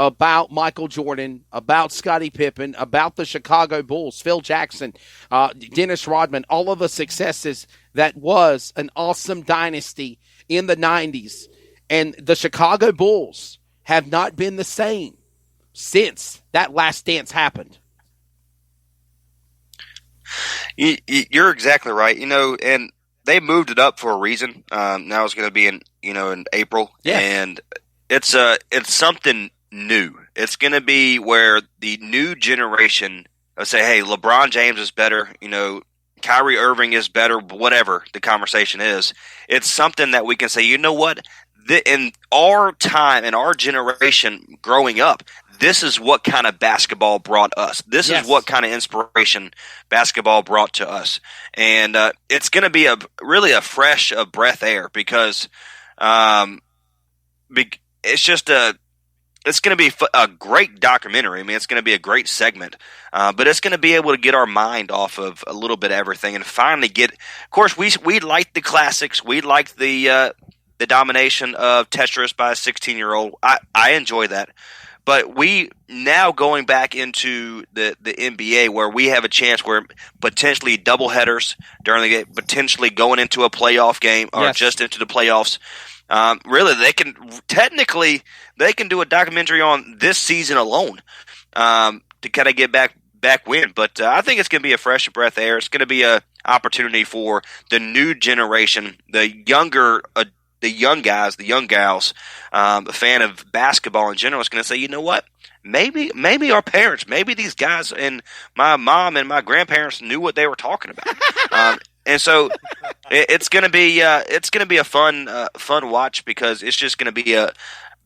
about Michael Jordan, about Scottie Pippen, about the Chicago Bulls, Phil Jackson, Dennis Rodman, all of the successes that was an awesome dynasty in the 90s. And the Chicago Bulls have not been the same since that last dance happened. You're exactly right. And they moved it up for a reason. Now it's going to be in April. Yes. And it's something new. It's going to be where the new generation will say, hey, LeBron James is better, Kyrie Irving is better, whatever the conversation is. It's something that we can say, you know what? In our time, in our generation growing up, this is what kind of basketball brought us. This is what kind of inspiration basketball brought to us. And it's going to be really a fresh breath air because it's just it's going to be a great documentary. I mean, it's going to be a great segment, but it's going to be able to get our mind off of a little bit of everything and finally get. Of course, we like the classics. We like the domination of Tetris by a 16-year-old. I enjoy that. But we now going back into the NBA where we have a chance where potentially doubleheaders during the game, potentially going into a playoff game or just into the playoffs. Really, they can do a documentary on this season alone to kind of get back win. But I think it's going to be a fresh breath of air. It's going to be an opportunity for the new generation, the young guys, the young gals, a fan of basketball in general is going to say, you know what? Maybe our parents, maybe these guys and my mom and my grandparents knew what they were talking about. And so it's going to be a fun watch because it's just going to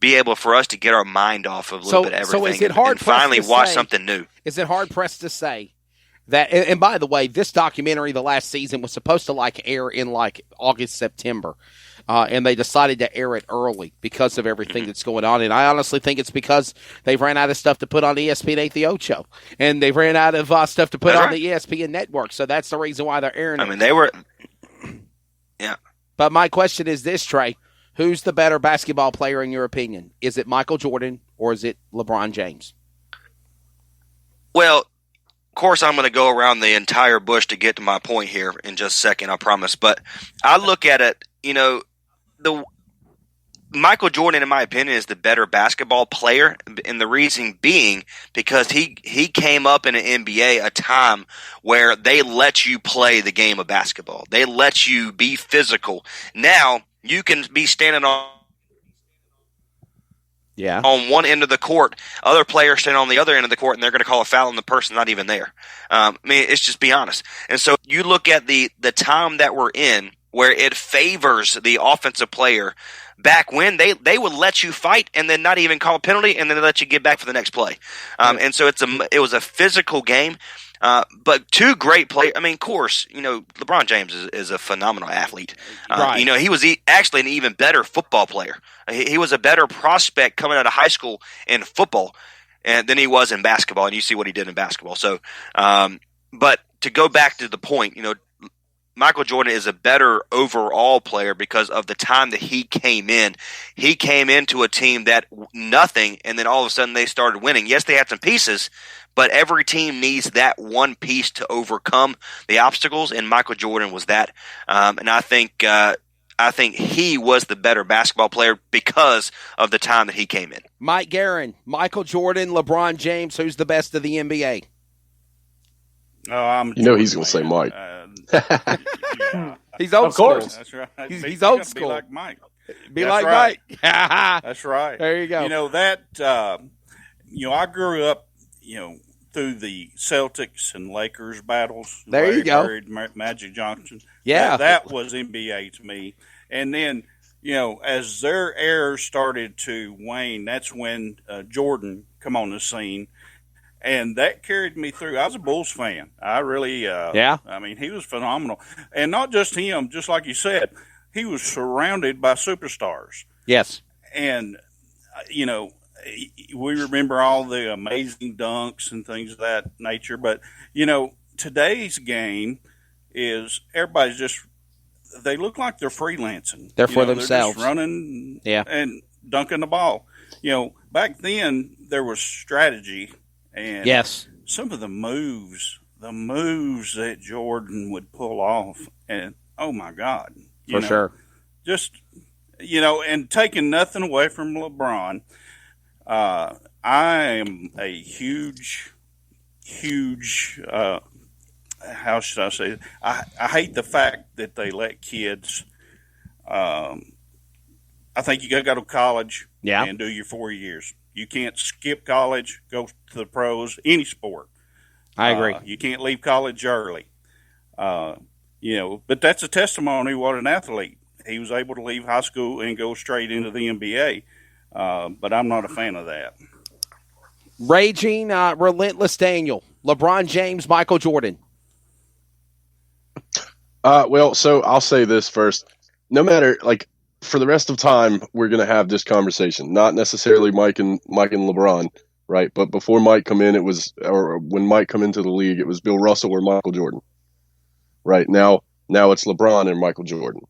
be able for us to get our mind off of a little bit of everything. So is it hard and finally to watch say, something new? Is it hard pressed to say that? And by the way, this documentary, the last season, was supposed to air in August, September. And they decided to air it early because of everything that's going on. And I honestly think it's because they've ran out of stuff to put on ESPN 8 The Ocho. And they've ran out of stuff to put on the ESPN network. So that's the reason why they're airing it. I mean, they were – yeah. But my question is this, Trey. Who's the better basketball player in your opinion? Is it Michael Jordan or is it LeBron James? Well, of course, I'm going to go around the entire bush to get to my point here in just a second, I promise. But I look at it, the Michael Jordan, in my opinion, is the better basketball player, and the reason being because he came up in an NBA, a time where they let you play the game of basketball. They let you be physical. Now you can be standing on one end of the court, other players stand on the other end of the court, and they're going to call a foul on the person not even there. I mean, it's just be honest. And so you look at the time that we're in, where it favors the offensive player. Back when they would let you fight and then not even call a penalty and then let you get back for the next play. And so it was a physical game. But two great players. I mean, of course, LeBron James is a phenomenal athlete. Right. He was actually an even better football player. He was a better prospect coming out of high school in football than he was in basketball. And you see what he did in basketball. So, but to go back to the point, Michael Jordan is a better overall player because of the time that he came in. He came into a team that nothing, and then all of a sudden they started winning. Yes, they had some pieces, but every team needs that one piece to overcome the obstacles, and Michael Jordan was that. And I think he was the better basketball player because of the time that he came in. Mike Guerin, Michael Jordan, LeBron James, who's the best of the NBA? Oh, he's going to say Mike. Yeah. He's old school. That's right. He's old school. Be like Mike. Be like Mike. That's right. There you go. I grew up, through the Celtics and Lakers battles. There you go. Bird, Magic Johnson. Yeah. That was NBA to me. And then, as their era started to wane, that's when Jordan come on the scene. And that carried me through. I was a Bulls fan. I really, I mean, he was phenomenal. And not just him, just like you said, he was surrounded by superstars. Yes. And, we remember all the amazing dunks and things of that nature. But, today's game is everybody's they look like they're freelancing. They're for themselves. They're just running and dunking the ball. back then there was strategy, and Yes. some of the moves that Jordan would pull off, and oh my God, For sure. just and taking nothing away from LeBron, I am a huge. How should I say it? I hate the fact that they let kids. I think you got to go to college and do your 4 years. You can't skip college, go to the pros, any sport. I agree. You can't leave college early. But that's a testimony what an athlete. He was able to leave high school and go straight into the NBA. But I'm not a fan of that. Raging, relentless Daniel, LeBron James, Michael Jordan. So I'll say this first. No matter, for the rest of time, we're going to have this conversation. Not necessarily Mike and LeBron, right? But before Mike come in, or when Mike come into the league, it was Bill Russell or Michael Jordan. Right now it's LeBron and Michael Jordan.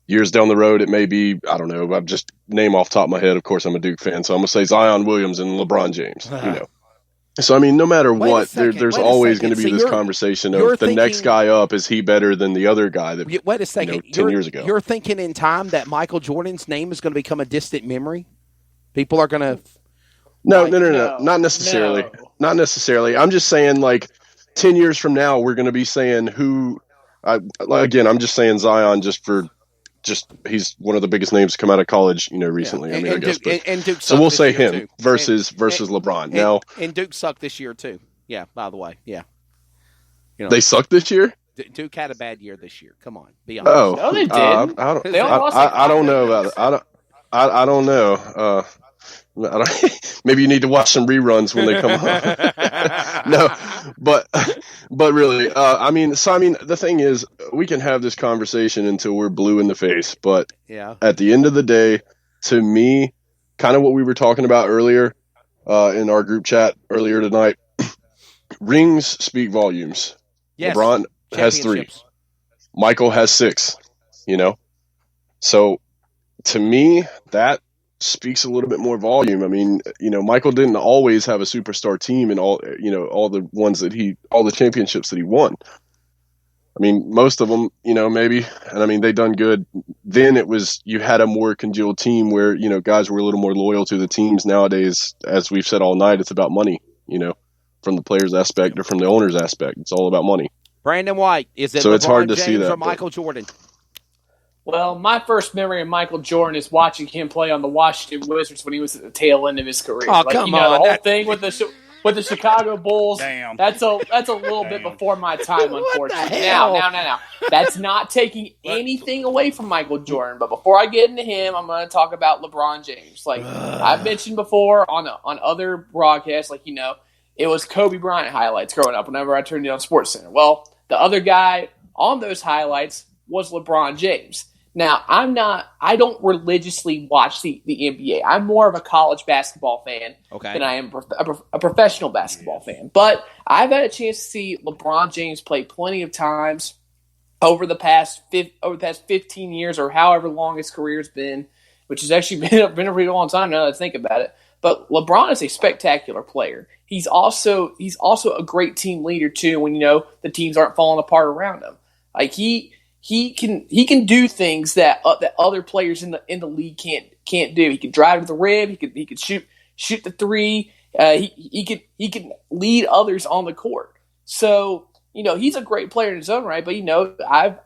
Years down the road, it may be, I don't know, I'm just name off the top of my head. Of course, I'm a Duke fan, so I'm going to say Zion Williams and LeBron James, So, no matter what, there's always going to be this conversation of the next guy up, is he better than the other guy that, wait a second. 10 years ago. You're thinking in time that Michael Jordan's name is going to become a distant memory? People are going to... No, not necessarily. No. Not necessarily. I'm just saying, 10 years from now, we're going to be saying who... again, I'm just saying Zion he's one of the biggest names to come out of college, recently. Yeah. I guess. Duke so we'll say him him versus LeBron. And Duke sucked this year too. Yeah, by the way, yeah. They sucked this year? Duke had a bad year this year. Come on, be honest. Oh, no, they did. I don't know about it. I don't know. Maybe you need to watch some reruns when they come on. No, but really, the thing is, we can have this conversation until we're blue in the face. But at the end of the day, to me, kind of what we were talking about earlier in our group chat earlier tonight, rings speak volumes. Yes. LeBron has 3. Michael has 6. So to me, that speaks a little bit more volume. Michael didn't always have a superstar team and all the championships that he won. Most of them, maybe, and they done good. Then it was, you had a more congealed team where, guys were a little more loyal to the teams. Nowadays, as we've said all night, it's about money, from the players' aspect or from the owner's aspect. It's all about money. Brandon White, is it so LeBron it's hard to James see that, or Michael Jordan? Well, my first memory of Michael Jordan is watching him play on the Washington Wizards when he was at the tail end of his career. Oh, come on. The whole thing with the Chicago Bulls. Damn. That's a little bit before my time, unfortunately. Now. That's not taking anything away from Michael Jordan. But before I get into him, I'm going to talk about LeBron James. I've mentioned before on other broadcasts, it was Kobe Bryant highlights growing up whenever I turned it on SportsCenter. Well, the other guy on those highlights was LeBron James. Now, I don't religiously watch the NBA. I'm more of a college basketball fan than I am a professional basketball fan. But I've had a chance to see LeBron James play plenty of times over the past 15 years or however long his career's been, which has actually been a pretty long time now that I think about it. But LeBron is a spectacular player. He's also a great team leader too when the teams aren't falling apart around him. He can do things that other players in the league can't do. He can drive to the rim. He can shoot the 3. He can lead others on the court. So he's a great player in his own right. But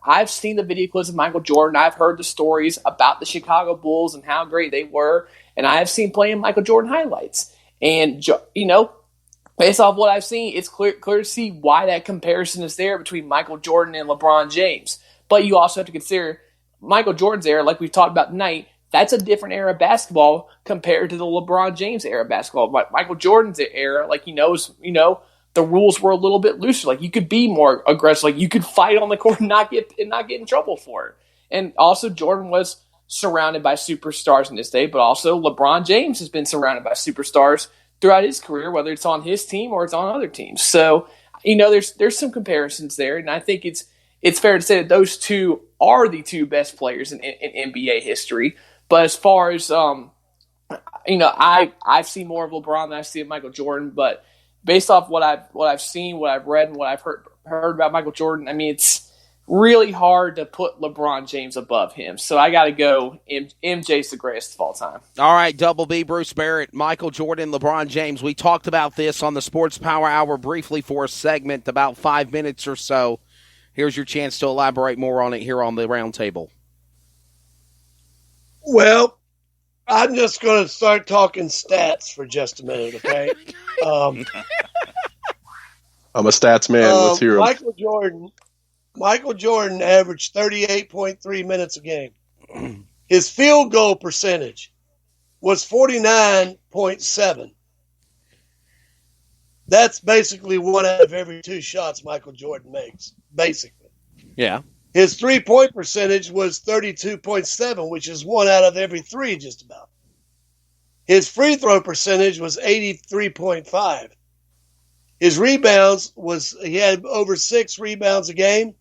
I've seen the video clips of Michael Jordan. I've heard the stories about the Chicago Bulls and how great they were, and I have seen playing Michael Jordan highlights. And based off what I've seen, it's clear to see why that comparison is there between Michael Jordan and LeBron James. But you also have to consider Michael Jordan's era, like we've talked about tonight, that's a different era of basketball compared to the LeBron James era of basketball. But Michael Jordan's era, the rules were a little bit looser. You could be more aggressive. You could fight on the court and not get in trouble for it. And also Jordan was surrounded by superstars in this day, but also LeBron James has been surrounded by superstars throughout his career, whether it's on his team or it's on other teams. So, there's some comparisons there, and I think it's fair to say that those two are the 2 best players in NBA history. But as far as I've seen more of LeBron than I've seen of Michael Jordan, but based off what I've seen, what I've read, and what I've heard about Michael Jordan, I mean, it's really hard to put LeBron James above him. So I got to go MJ's the greatest of all time. All right, Double B, Bruce Barrett, Michael Jordan, LeBron James. We talked about this on the Sports Power Hour briefly for a segment, about 5 minutes or so. Here's your chance to elaborate more on it here on the roundtable. Well, I'm just going to start talking stats for just a minute, okay? I'm a stats man. Let's hear him. Michael Jordan averaged 38.3 minutes a game. His field goal percentage was 49.7. That's basically 1 out of every 2 shots Michael Jordan makes, basically. Yeah. His three-point percentage was 32.7, which is 1 out of every 3 just about. His free throw percentage was 83.5. His rebounds he had over 6 rebounds a game,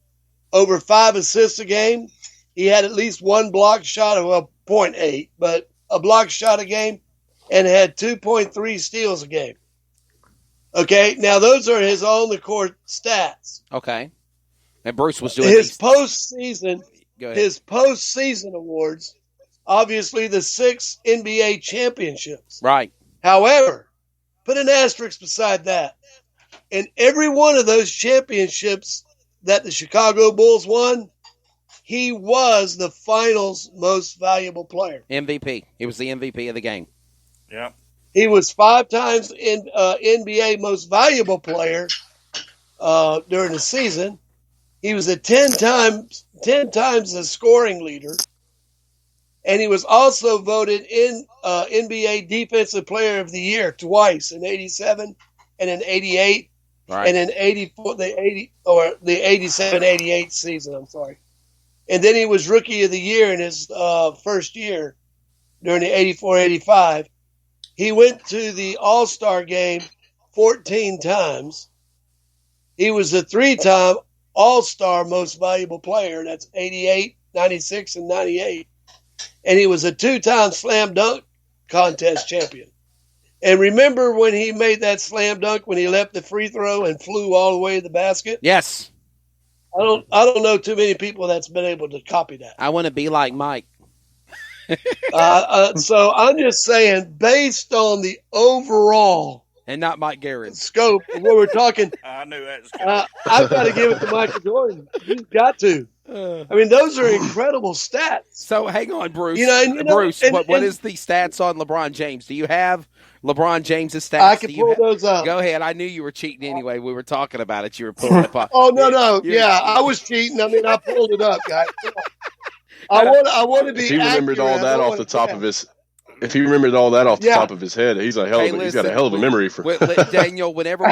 over 5 assists a game. He had at least 1 block shot, 0.8, but a block shot a game, and had 2.3 steals a game. Okay, now those are his on-the-court stats. Okay. And Bruce was doing his postseason awards, obviously the 6 NBA championships. Right. However, put an asterisk beside that. In every one of those championships that the Chicago Bulls won, he was the finals most valuable player. MVP. He was the MVP of the game. Yeah. He was 5 times in NBA most valuable player during the season. He was a 10 times the scoring leader. And he was also voted in NBA Defensive Player of the Year twice, in 87 and in 88. Right. And in 84, the 87-88 season, I'm sorry. And then he was Rookie of the Year in his first year during the 84-85. He went to the All-Star game 14 times. He was a 3-time All-Star most valuable player. That's 88, 96, and 98. And he was a 2-time slam dunk contest champion. And remember when he made that slam dunk when he left the free throw and flew all the way to the basket? Yes. I don't know too many people that's been able to copy that. I want to be like Mike. So I'm just saying, based on the overall and not Mike Garrett scope of what we're talking, I knew that was coming. I've got to give it to Michael Jordan. You've got to. I mean, those are incredible stats. So hang on, Bruce. Bruce, what is the stats on LeBron James? Do you have LeBron James's stats? I can pull those up. Go ahead. I knew you were cheating anyway. We were talking about it. You were pulling it up. Oh, no. Yeah, I was cheating. I mean, I pulled it up, guys. I want to be. If he remembered all that off the top of his, top of his head, he's got a hell of a memory for. Daniel, whenever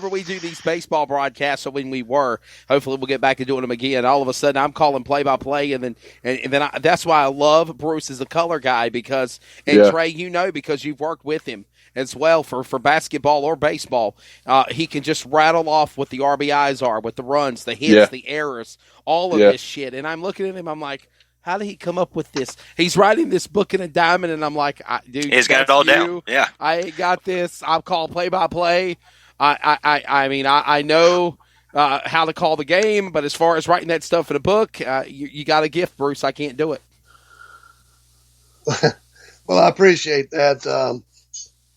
we do these baseball broadcasts, or when we were, hopefully we'll get back to doing them again. All of a sudden, I'm calling play-by-play, and then that's why I love Bruce as a color guy because Trey, because you've worked with him as well for basketball or baseball. He can just rattle off what the RBIs are, what the runs, the hits, the errors, all of this shit. And I'm looking at him, I'm like, how did he come up with this? He's writing this book in a diamond, and I'm like, dude, he's got it all down. Yeah, I ain't got this. I'll call play-by-play. I know how to call the game, but as far as writing that stuff in a book, you got a gift, Bruce. I can't do it. Well, I appreciate that.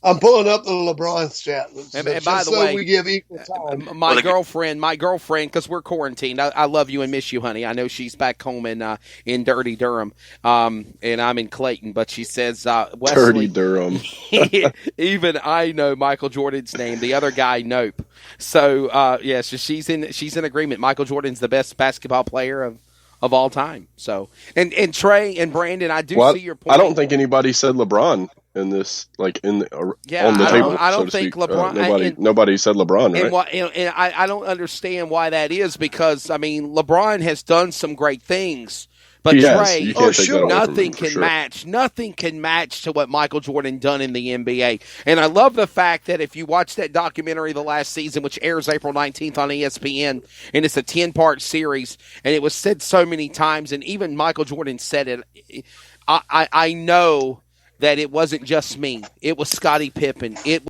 I'm pulling up the LeBron chat. And by the way, we give equal time. My girlfriend, because we're quarantined. I love you and miss you, honey. I know she's back home in Dirty Durham, and I'm in Clayton. But she says, Wesley, Dirty Durham. Even I know Michael Jordan's name. The other guy, nope. So so she's in agreement. Michael Jordan's the best basketball player of all time. So and Trey and Brandon, I do see your point. I don't think anybody said LeBron in this, on the table. I don't think LeBron. Nobody said LeBron, right? And I don't understand why that is because LeBron has done some great things. But Trey, nothing can match to what Michael Jordan done in the NBA. And I love the fact that if you watch that documentary the last season, which airs April 19th on ESPN, and it's a 10-part series, and it was said so many times, and even Michael Jordan said it, I know that it wasn't just me. It was Scottie Pippen. It